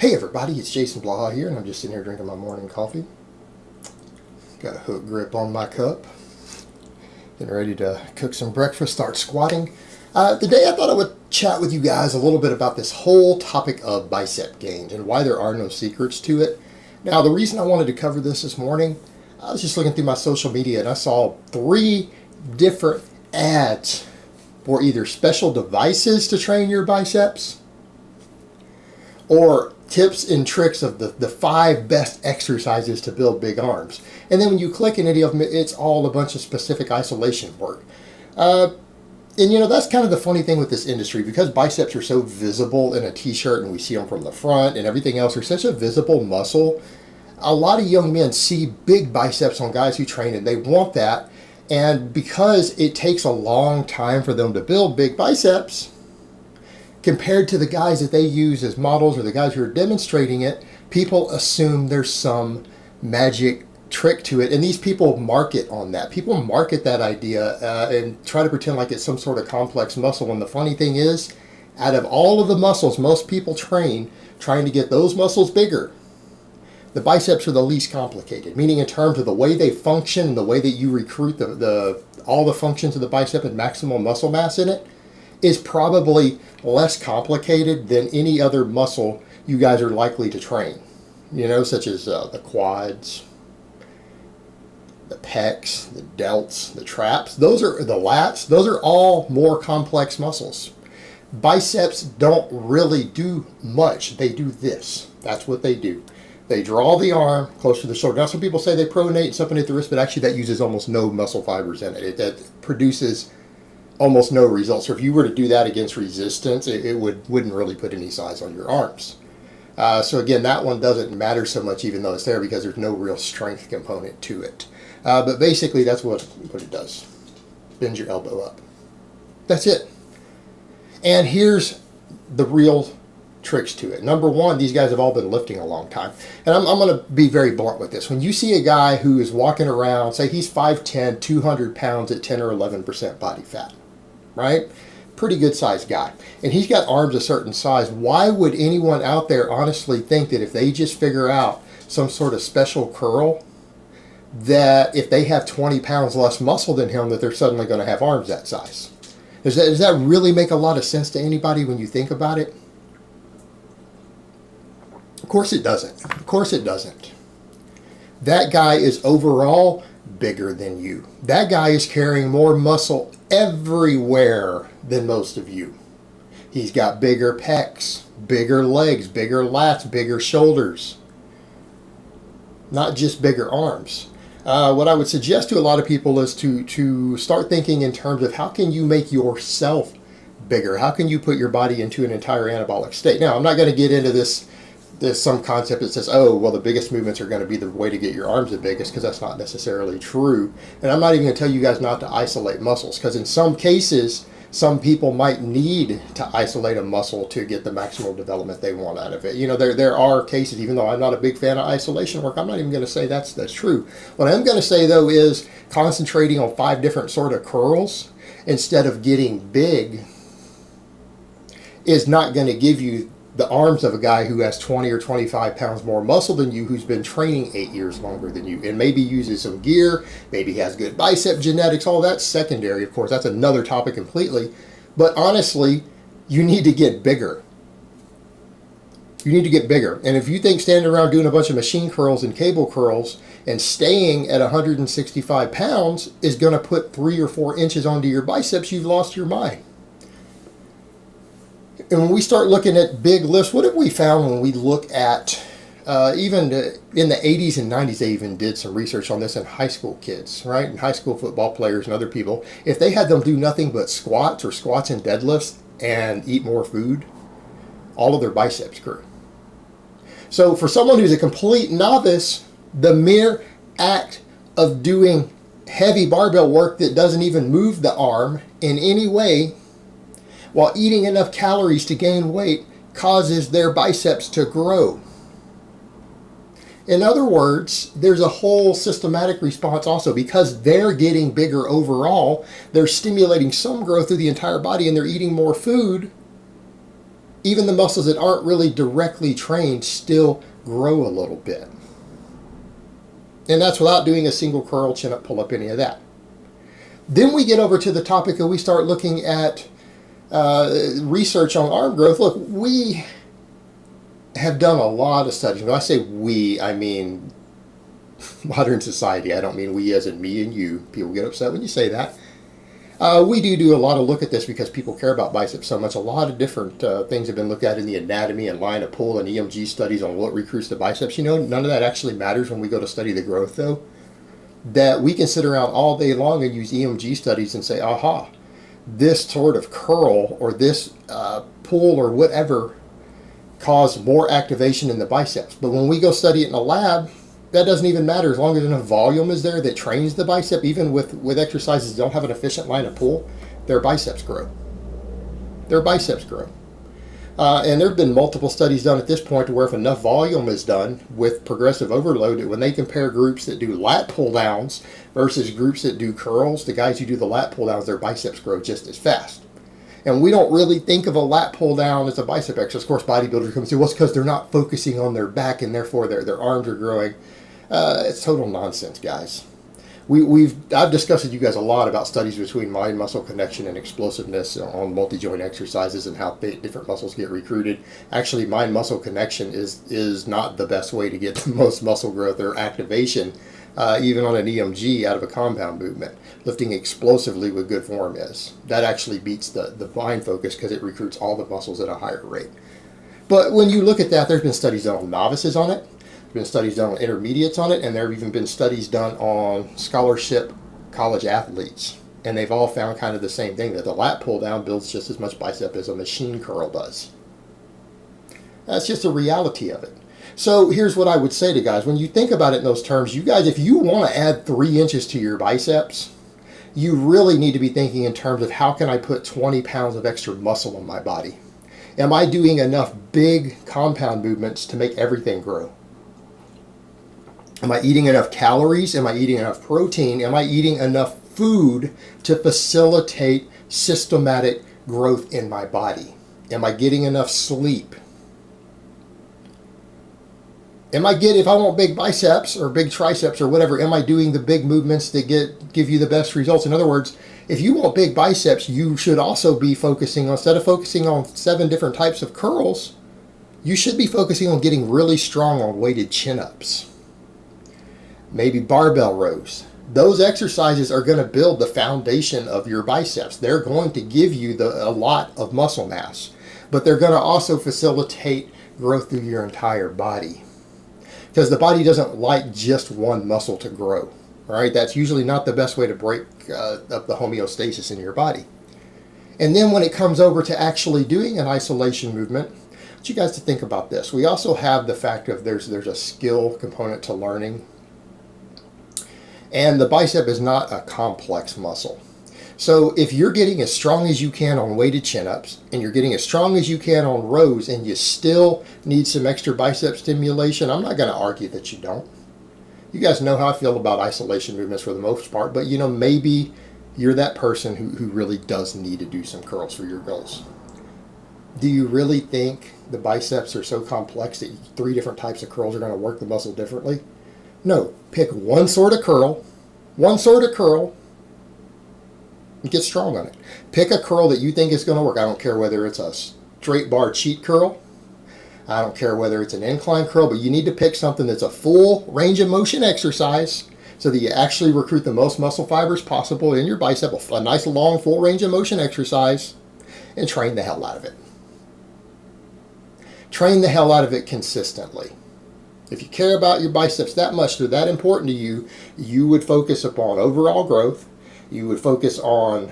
Hey everybody, it's Jason Blaha here, and I'm just sitting here drinking my morning coffee. Got a hook grip on my cup. Getting ready to cook some breakfast, start squatting. Today I thought I would chat with you guys a little bit about this whole topic of bicep gains and why there are no secrets to it. Now, the reason I wanted to cover this morning, I was just looking through my social media and I saw 3 different ads for either special devices to train your biceps or tips and tricks of the 5 best exercises to build big arms. And then when you click in any of them, it's all a bunch of specific isolation work. And that's kind of the funny thing with this industry, because biceps are so visible in a t-shirt and we see them from the front and everything else are such a visible muscle. A lot of young men see big biceps on guys who train and they want that. And because it takes a long time for them to build big biceps, compared to the guys that they use as models or the guys who are demonstrating it, people assume there's some magic trick to it. And these people market on that. People market that idea and try to pretend like it's some sort of complex muscle. And the funny thing is, out of all of the muscles most people train, trying to get those muscles bigger, the biceps are the least complicated, meaning in terms of the way they function and the way that you recruit all the functions of the bicep and maximal muscle mass in it is probably less complicated than any other muscle you guys are likely to train. Such as the quads, the pecs, the delts, the traps. Those are the lats. Those are all more complex muscles. Biceps don't really do much. They do this. That's what they do. They draw the arm close to the shoulder. Now, some people say they pronate and supinate the wrist, but actually that uses almost no muscle fibers in it. That produces almost no results. So if you were to do that against resistance, it wouldn't really put any size on your arms. So again, that one doesn't matter so much, even though it's there, because there's no real strength component to it. But basically, that's what it does. Bend your elbow up. That's it. And here's the real tricks to it. Number one, these guys have all been lifting a long time. And I'm going to be very blunt with this. When you see a guy who is walking around, say he's 5'10", 200 pounds at 10 or 11% body fat, right? Pretty good sized guy. And he's got arms a certain size. Why would anyone out there honestly think that if they just figure out some sort of special curl, that if they have 20 pounds less muscle than him, that they're suddenly going to have arms that size? Does that really make a lot of sense to anybody when you think about it? Of course it doesn't. Of course it doesn't. That guy is overall bigger than you. That guy is carrying more muscle everywhere than most of you. He's got bigger pecs, bigger legs, bigger lats, bigger shoulders. Not just bigger arms. What I would suggest to a lot of people is to start thinking in terms of how can you make yourself bigger? How can you put your body into an entire anabolic state? Now, I'm not going to get into this. There's some concept that says, oh, well, the biggest movements are going to be the way to get your arms the biggest, because that's not necessarily true. And I'm not even going to tell you guys not to isolate muscles, because in some cases, some people might need to isolate a muscle to get the maximal development they want out of it. There are cases, even though I'm not a big fan of isolation work, I'm not even going to say that's true. What I'm going to say, though, is concentrating on 5 different sort of curls instead of getting big is not going to give you the arms of a guy who has 20 or 25 pounds more muscle than you, who's been training 8 years longer than you, and maybe uses some gear, maybe has good bicep genetics. All that's secondary, of course. That's another topic completely. But honestly, you need to get bigger. You need to get bigger. And if you think standing around doing a bunch of machine curls and cable curls and staying at 165 pounds is going to put 3 or 4 inches onto your biceps, you've lost your mind. And when we start looking at big lifts, what have we found when we look at, even in the 80s and 90s, they even did some research on this in high school kids, right? And high school football players and other people. If they had them do nothing but squats or squats and deadlifts and eat more food, all of their biceps grew. So for someone who's a complete novice, the mere act of doing heavy barbell work that doesn't even move the arm in any way, while eating enough calories to gain weight, causes their biceps to grow. In other words, there's a whole systematic response also. Because they're getting bigger overall, they're stimulating some growth through the entire body, and they're eating more food, even the muscles that aren't really directly trained still grow a little bit. And that's without doing a single curl, chin up, pull up, any of that. Then we get over to the topic and we start looking at research on arm growth. Look, we have done a lot of studies. When I say we, I mean modern society. I don't mean we as in me and you. People get upset when you say that. We do a lot of look at this because people care about biceps so much. A lot of different things have been looked at in the anatomy and line of pull and EMG studies on what recruits the biceps. You know, none of that actually matters when we go to study the growth, though. That we can sit around all day long and use EMG studies and say, aha, this sort of curl or this pull or whatever caused more activation in the biceps. But when we go study it in a lab, that doesn't even matter as long as enough volume is there that trains the bicep. Even with exercises that don't have an efficient line of pull, their biceps grow. Their biceps grow. And there have been multiple studies done at this point to where if enough volume is done with progressive overload, when they compare groups that do lat pull downs versus groups that do curls, the guys who do the lat pull downs, their biceps grow just as fast. And we don't really think of a lat pull down as a bicep exercise. Of course, bodybuilders come and say, well, it's because they're not focusing on their back and therefore their arms are growing. It's total nonsense, guys. I've discussed with you guys a lot about studies between mind-muscle connection and explosiveness on multi-joint exercises and how different muscles get recruited. Actually, mind-muscle connection is not the best way to get the most muscle growth or activation, even on an EMG out of a compound movement. Lifting explosively with good form is. That actually beats the mind focus because it recruits all the muscles at a higher rate. But when you look at that, there's been studies done on novices on it. Been studies done on intermediates on it, and there have even been studies done on scholarship college athletes, and they've all found kind of the same thing, that the lat pull down builds just as much bicep as a machine curl does. That's just a reality of it. So here's what I would say to guys. When you think about it in those terms, you guys, if you want to add 3 inches to your biceps, you really need to be thinking in terms of how can I put 20 pounds of extra muscle on my body? Am I doing enough big compound movements to make everything grow? Am I eating enough calories? Am I eating enough protein? Am I eating enough food to facilitate systematic growth in my body? Am I getting enough sleep? If I want big biceps or big triceps or whatever, am I doing the big movements that give you the best results? In other words, if you want big biceps, you should also be focusing on, instead of focusing on 7 different types of curls, you should be focusing on getting really strong on weighted chin-ups. Maybe barbell rows. Those exercises are going to build the foundation of your biceps. They're going to give you a lot of muscle mass, but they're going to also facilitate growth through your entire body. Because the body doesn't like just one muscle to grow. All right, that's usually not the best way to break up the homeostasis in your body. And then when it comes over to actually doing an isolation movement, I want you guys to think about this. We also have the fact of there's a skill component to learning. And the bicep is not a complex muscle. So if you're getting as strong as you can on weighted chin-ups, and you're getting as strong as you can on rows, and you still need some extra bicep stimulation, I'm not going to argue that you don't. You guys know how I feel about isolation movements for the most part, but maybe you're that person who really does need to do some curls for your goals. Do you really think the biceps are so complex that 3 different types of curls are going to work the muscle differently? No, pick one sort of curl, and get strong on it. Pick a curl that you think is going to work. I don't care whether it's a straight bar cheat curl. I don't care whether it's an incline curl, but you need to pick something that's a full range of motion exercise so that you actually recruit the most muscle fibers possible in your bicep, a nice long full range of motion exercise, and train the hell out of it. Train the hell out of it consistently. If you care about your biceps that much, they're that important to you, you would focus upon overall growth. You would focus on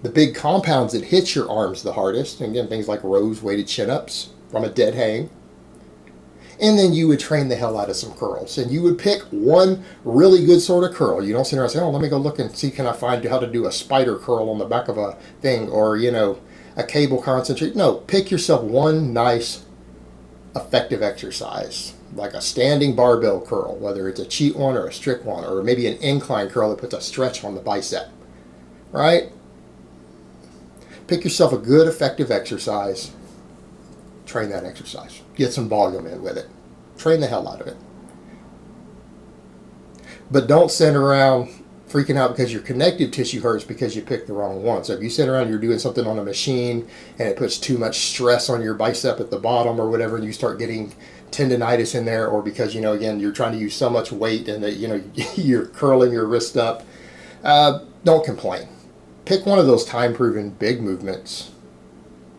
the big compounds that hit your arms the hardest. And again, things like rows, weighted chin-ups from a dead hang. And then you would train the hell out of some curls. And you would pick one really good sort of curl. You don't sit there and say, oh, let me go look and see, can I find how to do a spider curl on the back of a thing, or, a cable concentrate. No, pick yourself one nice, effective exercise, like a standing barbell curl, whether it's a cheat one or a strict one, or maybe an incline curl that puts a stretch on the bicep, right? Pick yourself a good, effective exercise, train that exercise. Get some volume in with it. Train the hell out of it. But don't sit around freaking out because your connective tissue hurts because you picked the wrong one. So if you sit around and you're doing something on a machine and it puts too much stress on your bicep at the bottom or whatever, and you start getting tendonitis in there, or because, you know, again, you're trying to use so much weight and that, you know, you're curling your wrist up, don't complain. Pick one of those time-proven big movements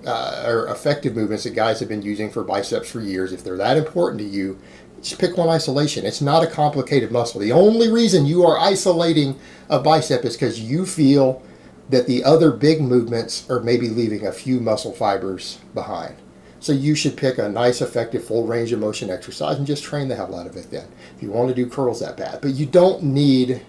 or effective movements that guys have been using for biceps for years. If they're that important to you, just pick one isolation. It's not a complicated muscle. The only reason you are isolating a bicep is because you feel that the other big movements are maybe leaving a few muscle fibers behind. So you should pick a nice, effective, full range of motion exercise and just train the hell out of it then. If you want to do curls that bad. But you don't need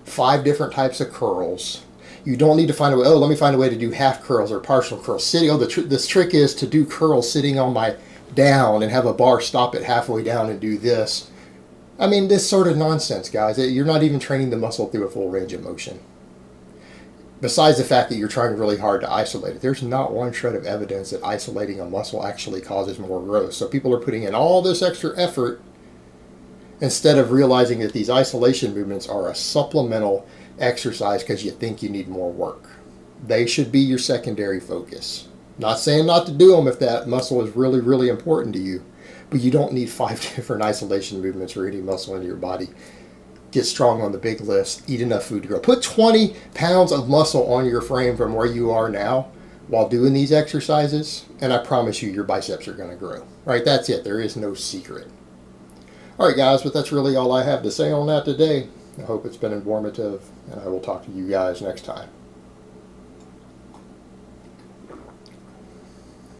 5 different types of curls. You don't need to find a way, oh, let me find a way to do half curls or partial curls. Sitting, oh, this trick is to do curls sitting on my down and have a bar stop it halfway down and do this. I mean, this sort of nonsense, guys. You're not even training the muscle through a full range of motion. Besides the fact that you're trying really hard to isolate it, there's not one shred of evidence that isolating a muscle actually causes more growth. So people are putting in all this extra effort instead of realizing that these isolation movements are a supplemental exercise because you think you need more work. They should be your secondary focus. Not saying not to do them if that muscle is really, really important to you, but you don't need 5 different isolation movements for any muscle in your body. Get strong on the big lifts, eat enough food to grow. Put 20 pounds of muscle on your frame from where you are now while doing these exercises, and I promise you your biceps are going to grow. Right? That's it. There is no secret. All right, guys, but that's really all I have to say on that today. I hope it's been informative, and I will talk to you guys next time.